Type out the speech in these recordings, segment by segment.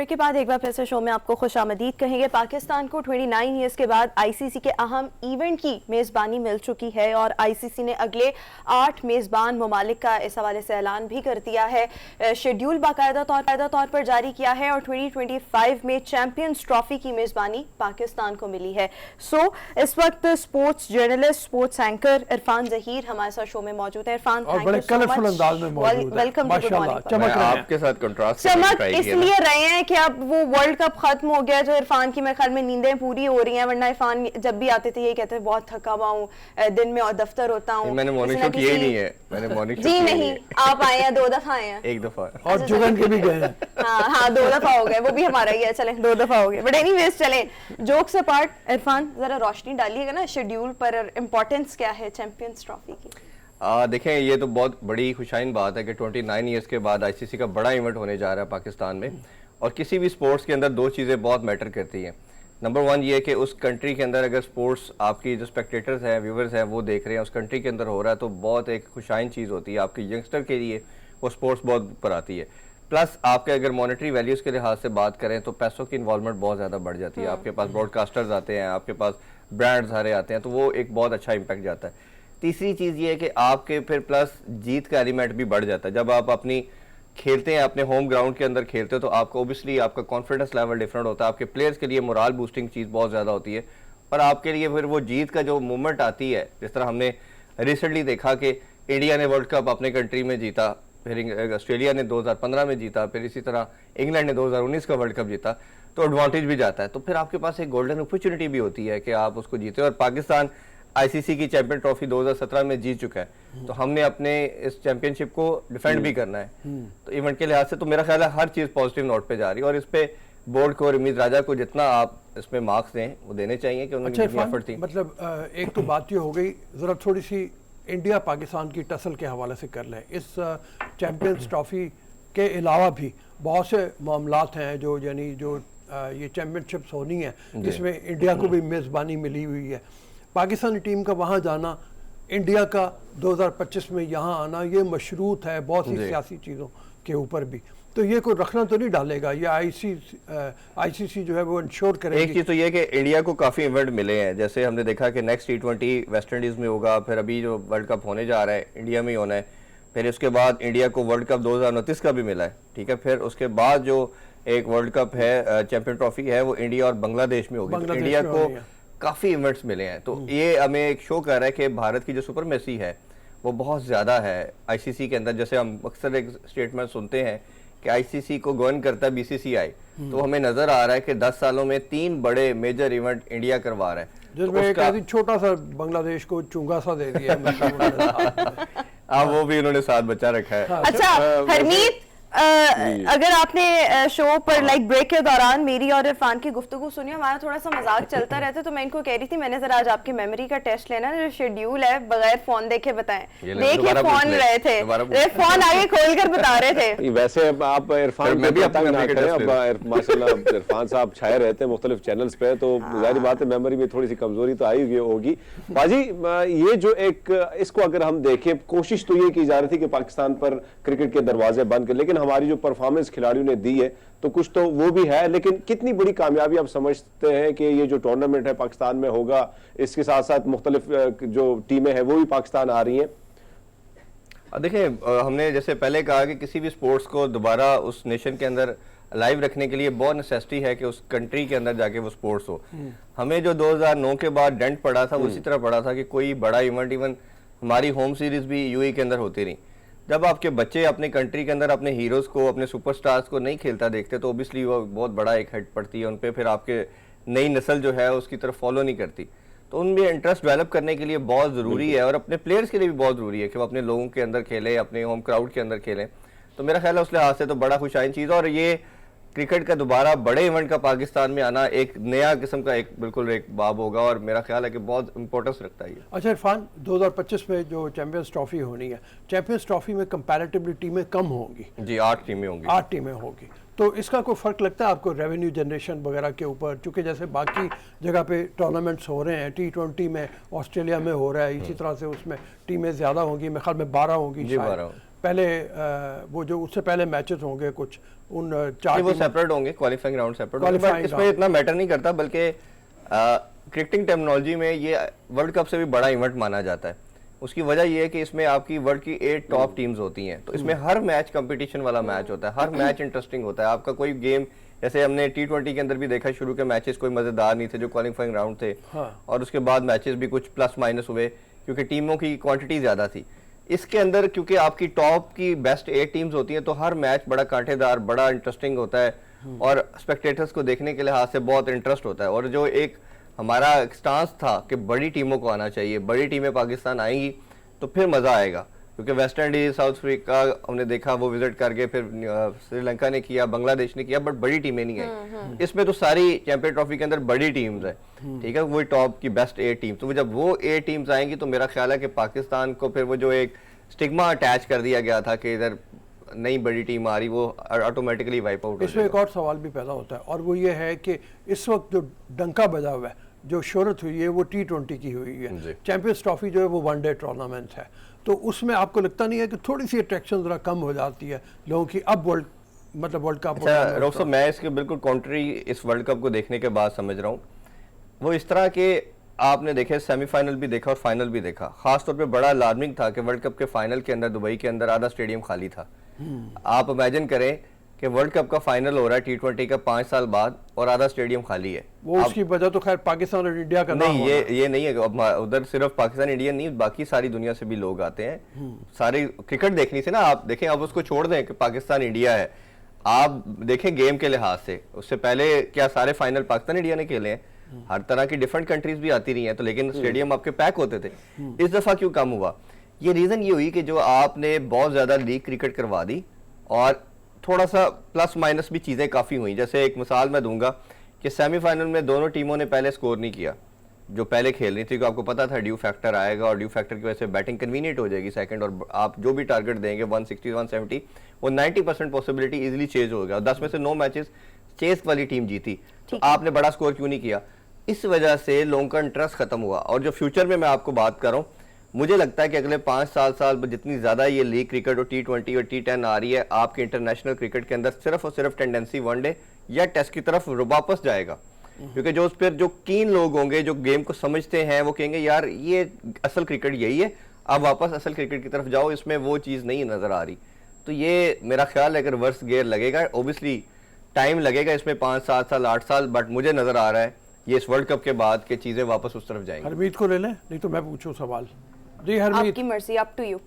Break के बाद एक बार फिर से शो में आपको खुशामदीद कहेंगे। पाकिस्तान को 29 ईयर्स के बाद आईसीसी के अहम इवेंट की मेज़बानी मिल चुकी है और आईसीसी ने अगले 8 मेज़बान ममालिक का इस हवाले से ऐलान भी कर दिया है। शेड्यूल बाकायदा तौर पर जारी किया है और 2025 में चैंपियंस ट्रॉफी की मेज़बानी पाकिस्तान को मिली है। इस वक्त sports journalist, sports anchor Irfan Zaheer हमारे साथ शो में मौजूद है। इरफान, वेलकम। आपके साथ कंट्रास्ट चमक इसलिए रहे हैं कि अब वो वर्ल्ड कप खत्म हो गया, जो इरफान की मेरे ख्याल में नींदें पूरी हो रही हैं, वरना इरफान जब भी आते थे ये कहते थे बहुत थका हुआ हूँ, दिन में और दफ्तर होता हूँ। मैंने मॉर्निंग शो किया ही नहीं है, मैंने मॉर्निंग शो जी नहीं, आप आए हैं 2 दफा आए हैं, 1 दफा और जुगन के भी गए हैं। हाँ 2 दफा हो गए, वो भी हमारा ही है, चले 2 दफा हो गए। बट एनीवेज चले जोक्स अपार्ट, इरफान जरा रोशनी डालिएगा ना शेड्यूल पर, इंपॉर्टेंस क्या है चैंपियंस ट्रॉफी की? देखें, ये तो बहुत बड़ी खुशाइन बात है कि 29 ईयर्स के बाद आईसीसी का बड़ा इवेंट होने जा रहा है पाकिस्तान में। और किसी भी स्पोर्ट्स के अंदर 2 चीज़ें बहुत मैटर करती हैं। नंबर 1 ये कि उस कंट्री के अंदर अगर स्पोर्ट्स आपकी जो स्पेक्टेटर्स हैं, व्यूवर्स हैं, वो देख रहे हैं, उस कंट्री के अंदर हो रहा है, तो बहुत एक खुशाइन चीज़ होती है आपके यंगस्टर के लिए, वो स्पोर्ट्स बहुत ऊपर आती है। प्लस आपके अगर मॉनेटरी वैल्यूज़ के लिहाज से बात करें तो पैसों की इन्वॉल्वमेंट बहुत ज़्यादा बढ़ जाती है। आपके पास ब्रॉडकास्टर्स आते हैं, आपके पास ब्रांड्स सारे आते हैं, तो वो एक बहुत अच्छा इम्पैक्ट जाता है। तीसरी चीज़ ये है कि आपके फिर प्लस जीत का एलिमेंट भी बढ़ जाता है। जब आप अपनी खेलते हैं, अपने होम ग्राउंड के अंदर खेलते हो, तो आपको ओबियसली आपका कॉन्फिडेंस लेवल डिफरेंट होता है। आपके प्लेयर्स के लिए मोरल बूस्टिंग चीज़ बहुत ज़्यादा होती है और आपके लिए फिर वो जीत का जो मूवमेंट आती है, जिस तरह हमने रिसेंटली देखा कि इंडिया ने वर्ल्ड कप अपने कंट्री में जीता, फिर ऑस्ट्रेलिया ने 2015 में जीता, फिर इसी तरह इंग्लैंड ने 2019 का वर्ल्ड कप जीता, तो एडवांटेज भी जाता है। तो फिर आपके पास एक गोल्डन अपॉर्चुनिटी भी होती है कि आप उसको जीते। और पाकिस्तान आईसीसी की चैंपियन ट्रॉफी 2017 में जीत चुका है, तो हमने अपने इस चैंपियनशिप को डिफेंड भी करना है। तो इवेंट के लिहाज से तो मेरा ख्याल है हर चीज़ पॉजिटिव नोट पे जा रही है और इस पे बोर्ड को, रमीज राजा को जितना आप इसमें मार्क्स दें वो देने चाहिए कि उन्होंने कितनी एफर्ट थी। मतलब एक तो बात ये हो गई, ज़रा थोड़ी सी इंडिया पाकिस्तान की टसल के हवाले से कर लें। इस चैंपियंस ट्रॉफी के अलावा भी बहुत से मामलात हैं जो यानी जो ये चैम्पियनशिप्स होनी है, जिसमें इंडिया को भी मेज़बानी मिली हुई है। पाकिस्तानी टीम का वहाँ जाना, इंडिया का 2025 में यहाँ आना, ये मशरूत है बहुत सी सियासी चीज़ों के ऊपर भी। तो ये कोई रखना तो नहीं डालेगा, ये आईसीसी जो है वो इंश्योर करेगी। एक चीज़ तो ये कि इंडिया को काफ़ी इवेंट मिले हैं, जैसे हमने देखा कि नेक्स्ट T20 वेस्ट इंडीज़ में होगा, फिर अभी जो वर्ल्ड कप होने जा रहा है इंडिया में ही होना है, फिर उसके बाद इंडिया को वर्ल्ड कप 2029 का भी मिला है, ठीक है। फिर उसके बाद जो एक वर्ल्ड कप है, चैंपियन ट्रॉफी है, वो इंडिया और बांग्लादेश में होगी। तो इंडिया को काफ़ी इवेंट्स मिले हैं, तो ये हमें एक शो कर रहा है कि भारत की जो सुपरमेसी है वो बहुत ज़्यादा है आईसीसी के अंदर। जैसे हम अक्सर एक स्टेटमेंट सुनते हैं कि आईसीसी को गवर्न करता है बीसीसीआई, तो हमें नज़र आ रहा है कि 10 सालों में 3 बड़े मेजर इवेंट इंडिया करवा रहा है, जिसमें एक छोटा सा बांग्लादेश को चुंगा सा दे दिया। वो भी उन्होंने साथ बचा रखा है। अच्छा हरमीत, अगर आपने शो पर लाइक ब्रेक के दौरान मेरी और इरफान की गुफ्तगू सुनी, हमारा थोड़ा सा मजाक चलता रहता है, तो मैं इनको कह रही थी मैंने जरा आज आपकी मेमोरी का टेस्ट लेना, जो शेड्यूल है बगैर फोन देखे बताएं। देखिए फोन रहे थे, फोन आगे खोल कर बता रहे थे। वैसे आप इरफान माशाल्लाह इरफान साहब छाए रहते हैं मुख्तलिफ चैनल्स पे, तो जाहिर बात है मेमोरी में थोड़ी सी कमजोरी तो आई होगी। बाजी, ये जो एक इसको अगर हम देखें, कोशिश तो ये की जा रही थी कि पाकिस्तान पर क्रिकेट के दरवाजे बंद कर, लेकिन हमारी जो परफॉर्मेंस खिलाड़ियों ने दी है तो कुछ तो वो भी है, लेकिन कितनी बड़ी कामयाबी आप समझते हैं कि ये जो टूर्नामेंट है पाकिस्तान में होगा, इसके साथ साथ मुख्तलिफ जो टीमें हैं वो भी पाकिस्तान आ रही हैं? देखिए, हमने जैसे पहले कहा कि किसी भी स्पोर्ट्स को दोबारा उस नेशन के अंदर लाइव रखने के लिए बहुत नेसेसिटी है कि उस कंट्री के अंदर जाके वो स्पोर्ट्स हो। हमें जो 2009 के बाद डेंट पड़ा था, वो उसी तरह पड़ा था कि कोई बड़ा इवेंट, इवन हमारी होम सीरीज भी यूएई के अंदर होती रही। जब आपके बच्चे अपने कंट्री के अंदर अपने हीरोज़ को, अपने सुपरस्टार्स को नहीं खेलता देखते, तो ओबियसली वो बहुत बड़ा एक हेड पड़ती है उन पे, फिर आपके नई नस्ल जो है उसकी तरफ फॉलो नहीं करती। तो उनमें इंटरेस्ट डेवलप करने के लिए बहुत ज़रूरी है और अपने प्लेयर्स के लिए भी बहुत ज़रूरी है कि वो अपने लोगों के अंदर खेलें, अपने होम क्राउड के अंदर खेलें। तो मेरा ख्याल है उस लिहाज से तो बड़ा खुशाइन चीज़, और ये क्रिकेट का दोबारा बड़े इवेंट का पाकिस्तान में आना एक नया किस्म का एक बिल्कुल एक बाब होगा और मेरा ख्याल है कि बहुत इंपॉर्टेंस रखता है। अच्छा इरफान, 2025 में जो चैंपियंस ट्रॉफी होनी है, चैंपियंस ट्रॉफी में कंपैरेटिवली टीमें कम होंगी जी, 8 टीमें होंगी। 8 टीमें होगी, तो इसका कोई फ़र्क लगता है आपको रेवेन्यू जनरेशन वगैरह के ऊपर? चूँकि जैसे बाकी जगह पे टूर्नामेंट्स हो रहे हैं, T20 में ऑस्ट्रेलिया में हो रहा है, इसी तरह से उसमें टीमें ज़्यादा होंगी, मेरे ख्याल में 12 होंगी शायद। पहले वो जो उससे पहले मैचेस होंगे कुछ उन चार वो सेपरेट होंगे, क्वालिफाइंग राउंड सेपरेट होंगे, Qualifying बट इसमें इतना मैटर नहीं करता, बल्कि क्रिकेटिंग टर्मिनोलॉजी में ये वर्ल्ड कप से भी बड़ा इवेंट माना जाता है। उसकी वजह ये है कि इसमें आपकी वर्ल्ड की 8 टॉप टीम्स होती हैं, तो इसमें हर मैच कंपटीशन वाला मैच होता है, हर मैच इंटरेस्टिंग होता है। आपका कोई गेम, जैसे हमने T20 के अंदर भी देखा, शुरू के मैचेस कोई मजेदार नहीं थे जो क्वालिफाइंग राउंड थे, और उसके बाद मैचेस भी कुछ प्लस माइनस हुए क्योंकि टीमों की क्वांटिटी ज्यादा थी। इसके अंदर क्योंकि आपकी टॉप की बेस्ट 8 टीम्स होती हैं, तो हर मैच बड़ा कांटेदार, बड़ा इंटरेस्टिंग होता है और स्पेक्टेटर्स को देखने के लिहाज से बहुत इंटरेस्ट होता है। और जो एक हमारा स्टांस था कि बड़ी टीमों को आना चाहिए, बड़ी टीमें पाकिस्तान आएंगी तो फिर मजा आएगा, क्योंकि वेस्ट इंडीज, साउथ अफ्रीका हमने देखा वो विजिट करके, फिर श्रीलंका ने किया, बांग्लादेश ने किया, बट बड़ी टीमें नहीं आई। इसमें तो सारी चैंपियन ट्रॉफी के अंदर बड़ी टीम्स है, ठीक है, वही टॉप की बेस्ट 8 टीम्स। तो जब वो 8 टीम्स आएंगी तो मेरा ख्याल है कि पाकिस्तान को फिर वो जो एक स्टिग्मा अटैच कर दिया गया था कि इधर नई बड़ी टीम आ रही, वो ऑटोमेटिकली वाइप आउट हो इसमें एक और सवाल भी पैदा होता है, और वो ये है कि इस वक्त जो डंका बजा हुआ है, जो शोहरत हुई है, वो T20 की हुई है। चैंपियंस ट्रॉफी जो है वो वनडे टूर्नामेंट है, तो उसमें आपको लगता नहीं है कि थोड़ी सी अट्रैक्शन जरा कम हो जाती है लोगों की अब वर्ल्ड कप? अच्छा रऊफ साहब, मैं इसके बिल्कुल कॉन्ट्री इस वर्ल्ड कप को देखने के बाद समझ रहा हूँ। वो इस तरह के आपने देखे, सेमीफाइनल भी देखा और फाइनल भी देखा, खासतौर पे बड़ा लाजमिक था कि वर्ल्ड कप के फाइनल के अंदर दुबई के अंदर आधा स्टेडियम खाली था। आप इमेजिन करें कि वर्ल्ड कप का फाइनल हो रहा है T20 का 5 साल बाद और आधा स्टेडियम खाली है। वो उसकी वजह तो खैर पाकिस्तान और इंडिया का नहीं, ये नहीं है, उधर सिर्फ पाकिस्तान इंडिया नहीं, बाकी सारी दुनिया से भी लोग आते हैं। सारी क्रिकेट देखनी से ना, आप देखें, आप उसको छोड़ दें कि पाकिस्तान इंडिया है, आप देखें गेम के लिहाज से, उससे पहले क्या सारे फाइनल पाकिस्तान इंडिया ने खेले हैं? हर तरह की डिफरेंट कंट्रीज भी आती रही हैं, तो लेकिन स्टेडियम आपके पैक होते थे। इस दफा क्यों कम हुआ? ये रीजन ये हुई कि जो आपने बहुत ज्यादा लीग क्रिकेट करवा दी और थोड़ा सा प्लस माइनस भी चीजें काफी हुई। जैसे एक मिसाल मैं दूंगा कि सेमीफाइनल में दोनों टीमों ने पहले स्कोर नहीं किया जो पहले खेल रही थी, क्योंकि आपको पता था ड्यू फैक्टर आएगा और ड्यू फैक्टर की वजह से बैटिंग कन्वीनियंट हो जाएगी सेकंड, और आप जो भी टारगेट देंगे 160 170 वो 90% पॉसिबिलिटी इजीली चेज होगा। 10 में से 9 मैचेस चेस वाली टीम जीती, तो आपने बड़ा स्कोर क्यों नहीं किया? इस वजह से लोगों का इंटरेस्ट खत्म हुआ। और जो फ्यूचर में मैं आपको बात कर रहा हूँ, मुझे लगता है कि अगले 5 साल जितनी ज्यादा ये लीग क्रिकेट और T20 और T10 आ रही है, आपके इंटरनेशनल क्रिकेट के अंदर सिर्फ और सिर्फ टेंडेंसी वनडे या टेस्ट की तरफ वापस जाएगा। क्योंकि जो उस पर जो कीन लोग होंगे, जो गेम को समझते हैं, वो कहेंगे यार ये असल क्रिकेट यही है, आप वापस असल क्रिकेट की तरफ जाओ, इसमें वो चीज नहीं नजर आ रही। तो ये मेरा ख्याल है कि रिवर्स गियर लगेगा, ओबियसली टाइम लगेगा इसमें 5 7 साल 8 साल, बट मुझे नजर आ रहा है ये इस वर्ल्ड कप के बाद के चीजें वापस उस तरफ जाएंगी। हरमीत को ले लें, नहीं तो मैं पूछूं सवाल। जी हरमीत, आपकी मर्जी, अप टू यू।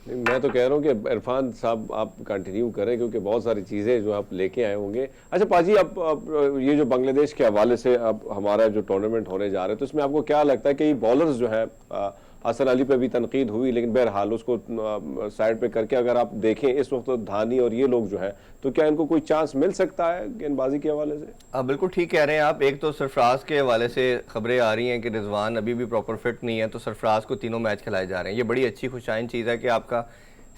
मैं तो कह रहा हूँ कि इरफान साहब आप कंटिन्यू करें, क्योंकि बहुत सारी चीज़ें जो आप लेके आए होंगे। अच्छा पाजी, अब ये जो बांग्लादेश के हवाले से अब हमारा जो टूर्नामेंट होने जा रहा है, तो इसमें आपको क्या लगता है कि बॉलर्स जो है, हसन अली पे भी तनकीद हुई, लेकिन बहरहाल उसको साइड पे करके अगर आप देखें इस वक्त तो धानी और ये लोग जो है, तो क्या इनको कोई चांस मिल सकता है गेंदबाजी के हवाले से? आप बिल्कुल ठीक कह रहे हैं आप। एक तो सरफराज के हवाले से खबरें आ रही हैं कि रिजवान अभी भी प्रॉपर फिट नहीं है, तो सरफराज को 3 मैच खिलाए जा रहे हैं। ये बड़ी अच्छी खुशाइन चीज़ है कि आपका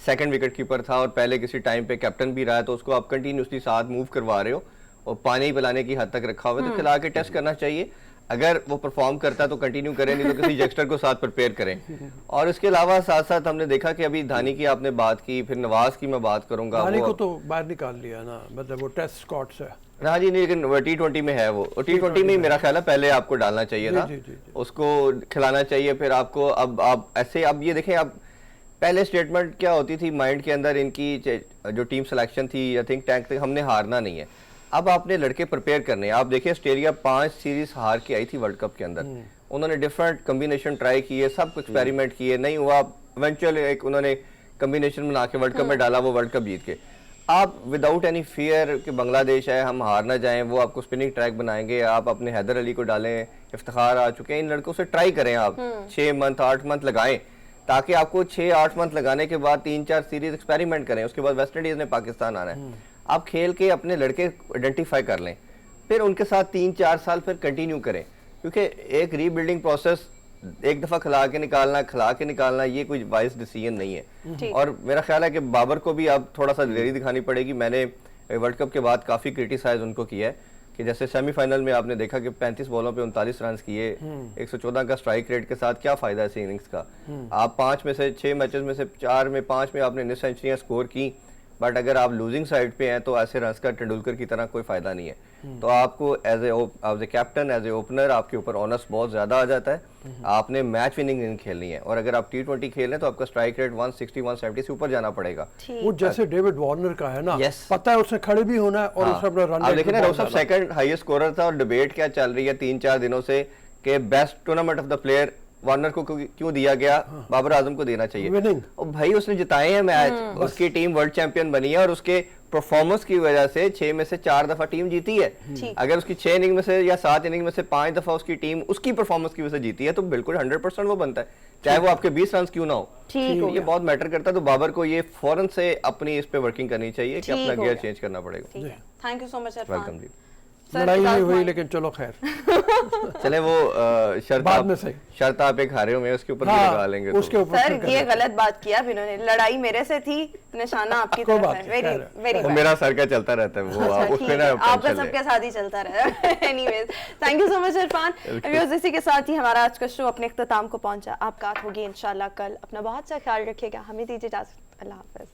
सेकंड विकेट कीपर था और पहले किसी टाइम पे कैप्टन भी रहा है, तो उसको आप कंटिन्यूसली साथ मूव करवा रहे हो और पानी पिलाने की हद तक रखा हुआ है, तो खिला के टेस्ट करना चाहिए। अगर वो परफॉर्म करता है तो कंटिन्यू करें, नहीं तो किसी यंगस्टर को साथ प्रिपेयर करें। और इसके अलावा साथ साथ हमने देखा कि अभी धानी की आपने बात की, फिर नवाज की मैं बात करूंगा। धानी को तो बाहर निकाल लिया ना, मतलब वो टेस्ट स्क्वाड से। हाँ जी, नहीं, लेकिन T20 में है वो, और T20 में मेरा ख्याल है पहले आपको डालना चाहिए था, उसको खिलाना चाहिए। फिर आपको अब आप ऐसे, अब ये देखें, आप पहले स्टेटमेंट क्या होती थी माइंड के अंदर इनकी, जो टीम सिलेक्शन थी या थिंक टैंक तक, हमने हारना नहीं है। अब आपने लड़के प्रिपेयर करने हैं। आप देखिए ऑस्ट्रेलिया 5 सीरीज हार के आई थी वर्ल्ड कप के अंदर, उन्होंने डिफरेंट कॉम्बिनेशन ट्राई किए, सब कुछ एक्सपेरिमेंट किए, नहीं हुआ, इवेंचुअली एक उन्होंने कॉम्बिनेशन बना के वर्ल्ड कप में डाला, वो वर्ल्ड कप जीत के। आप विदाउट एनी फियर कि बांग्लादेश है हम हार ना जाएं, वो आपको स्पिनिंग ट्रैक बनाएंगे, आप अपने हैदर अली को डालें, इफ्तिखार आ चुके हैं, इन लड़कों से ट्राई करें आप, 6 मंथ 8 मंथ लगाएं, ताकि आपको 6-8 मंथ लगाने के बाद 3-4 सीरीज एक्सपेरिमेंट करें। उसके बाद वेस्ट इंडीज ने पाकिस्तान आना है, आप खेल के अपने लड़के आइडेंटिफाई कर लें, फिर उनके साथ 3-4 साल फिर कंटिन्यू करें, क्योंकि एक रीबिल्डिंग प्रोसेस एक दफा खिला के निकालना ये कोई वाइज डिसीजन नहीं है। और मेरा ख्याल है कि बाबर को भी अब थोड़ा सा देरी दिखानी पड़ेगी। मैंने वर्ल्ड कप के बाद काफी क्रिटिसाइज उनको किया है कि जैसे सेमीफाइनल में आपने देखा कि 35 बॉलों पे 39 रन किए, 114 का स्ट्राइक रेट के साथ, क्या फायदा है इस इनिंग्स का। आप 5 में से 6 मैचेस में से 4 में 5 में आपने 9 सेंचुरियां स्कोर की, बट अगर आप लूजिंग साइड पे हैं तो ऐसे रन्स का तेंदुलकर की तरह कोई फायदा नहीं है। तो आपको as a captain, as a opener आपके ऊपर ऑनर्स बहुत ज्यादा आ जाता है। आपने मैच विनिंग इनिंग खेलनी है, और अगर आप T20 खेल रहे हैं तो आपका स्ट्राइक रेट 160 170 से ऊपर जाना पड़ेगा। वो जैसे डेविड वार्नर का है ना, Yes. पता है उसने खड़े भी होना है और उसने अपना रन आप देखें ना, सब सेकंड हाईएस्ट स्कोरर था, और डिबेट क्या चल रही है 3-4 दिनों से कि best tournament of the player Warner को क्यों दिया गया, बाबर आजम को देना चाहिए। Winning. और भाई उसने जिताए हैं मैच, उसकी टीम वर्ल्ड चैंपियन बनी है, और उसके परफॉर्मेंस की वजह से 6 में से 4 दफा टीम जीती है। अगर उसकी 6 इनिंग में से या 7 इनिंग में से 5 दफा उसकी टीम उसकी परफॉर्मेंस की वजह से जीती है, तो बिल्कुल 100% वो बनता है, चाहे वो आपके 20 रन क्यों ना हो। ठीक हो ये गया। बहुत मैटर करता है। तो बाबर को ये फौरन से अपनी इस पे वर्किंग करनी चाहिए कि ठीक अपना हो गियर गया। चेंज करना पड़ेगा। ठीक है, thank you so much welcome Irfan. जी। सर, लड़ाई नहीं इजाज़त हुई, मांगे। लेकिन चलो खैर। चले वो बाद में सही। शर्त आप एक हारे हुए हैं, उसके ऊपर भी हाँ, लगा लेंगे उसके तो। ऊपर सर फिर कर ये लेते हैं। गलत बात किया अब इन्होंने, लड़ाई मेरे से थी, निशाना आपकी कोई तरफ बात है। नहीं, वेरी खैर, वेरी वो मेरा सर का चलता रहता है, वो आप उस पे ना आपका टेंशन सबके लें। साथ ही चलता रहा। Anyways, thank you so much Irfan. Viewers, इसी के साथ ही हमारा आज का शो अपने इख्तिताम को पहुंचा। आपका होगी इंशाल्लाह कल। अपना बहुत सा ख्याल रखिएगा, हमें दीजिए इजाजत। अल्लाह हाफिज।